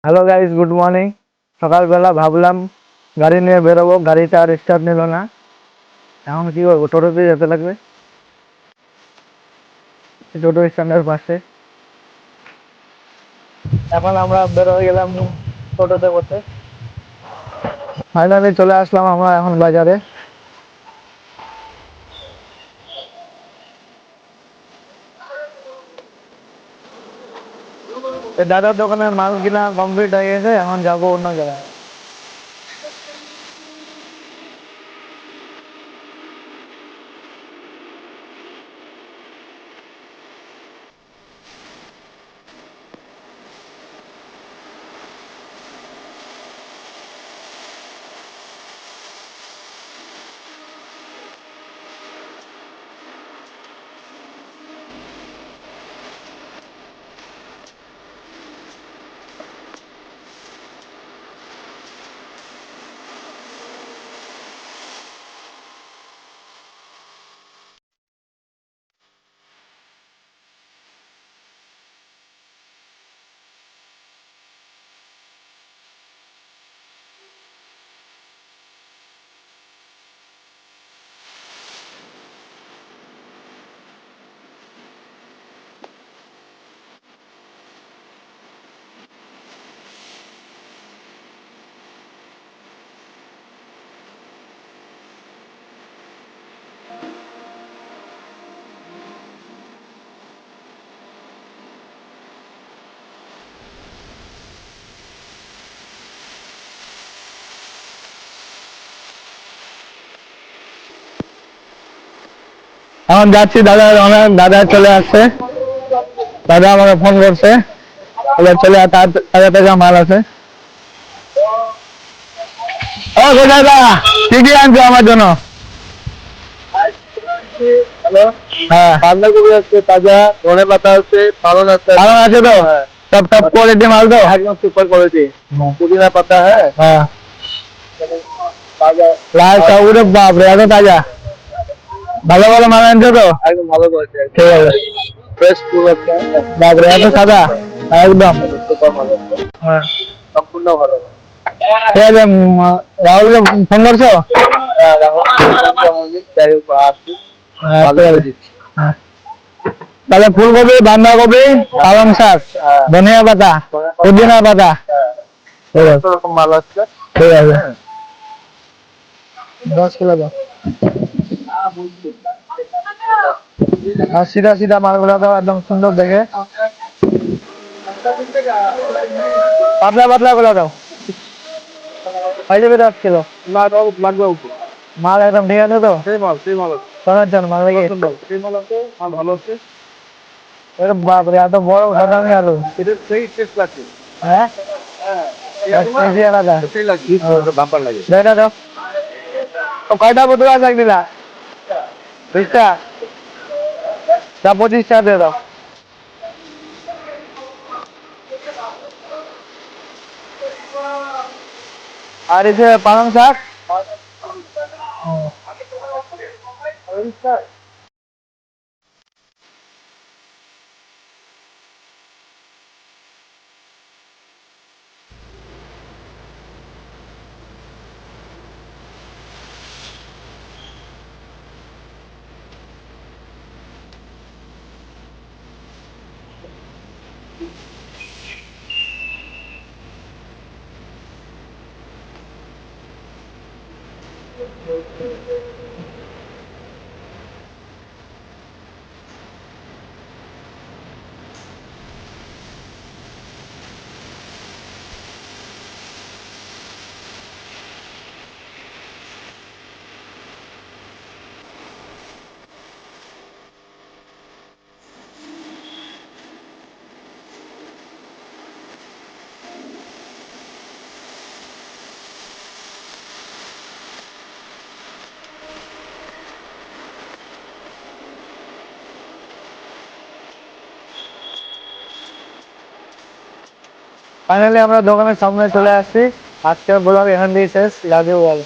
Hello guys, good morning. সকালবেলা ভাবলাম গাড়ি নিয়ে বেরোবো, গাড়িটা আর স্টার্ট নিল না। এখন কি করবো? টোটোতে যেতে লাগবে। টোটো স্ট্যান্ডের পাশে এখন আমরা বের হয়ে গেলাম টোটোতে বসে। ফাইনালি চলে আসলাম আমরা এখন বাজারে। দাদার দোকানের মাল কিনা কমপ্লিট হয়ে গেছে, এখন যাবো অন্য জায়গায়। এখন যাচ্ছি, দাদা চলে আসছে। দাদা আমাকে ফোন করছে, চলে তাজা তাজা মাল আছে। ও কোথায় দা, কি কি আনছো আমার জন্য? হ্যাঁ, বাঁধাকপি আছে তাজা, ধনে পাতা আছে, পালং আছে। পালং আছে তো? সব টপ কোয়ালিটি মাল তো? একদম সুপার কোয়ালিটি। পুদিনা পাতা। হ্যাঁ হ্যাঁ, লাল শাক, বাপরে এত তাজা! ভালো ভালো মাল আনছো তো? একদম ভালো কোয়ালিটি, ঠিক আছে। ফ্রেশ ফুল আছে। বাপরে এত সাদা, একদম সুপার ভালো। হ্যাঁ, সম্পূর্ণ ভালো। ঠিক আছে, রাহুলকে ফোন করছো? হ্যাঁ, রাহুল আসছি। হ্যাঁ, তাহলে ফুলকপি, বাঁধাকপি, পালং শাক, ধনিয়া পাতা, পুদিনা পাতা, রকম মাল আছে। ঠিক আছে, 10 কিলো দাও। আর সিধা সিধা মালগুলো দাও, একদম সুন্দর দেখে। পাতলা পাতলা গুলো দাও। হয়ে যাবে 10 কিলো। লাগবে মাল একদম ঠিক আছে তো? সেই মাল শোনার জন্য মাল লাগে, সেই মাল আছে, মাল ভালো আছে। বাপরে এত বড় ঘটনা আলু, এটা সেই টেস্ট লাগছে। হ্যাঁ আলাদা বাম্পার লাগে। দাও কয়টা বোতল আছে দিলা? 20টা? 25টা দিয়ে দাও। আর এই যে পালং শাক। ফাইনালি আমরা দোকানের সামনে চলে আসছি। আজকের ব্লগ এখান দিয়ে শেষ। Love you all.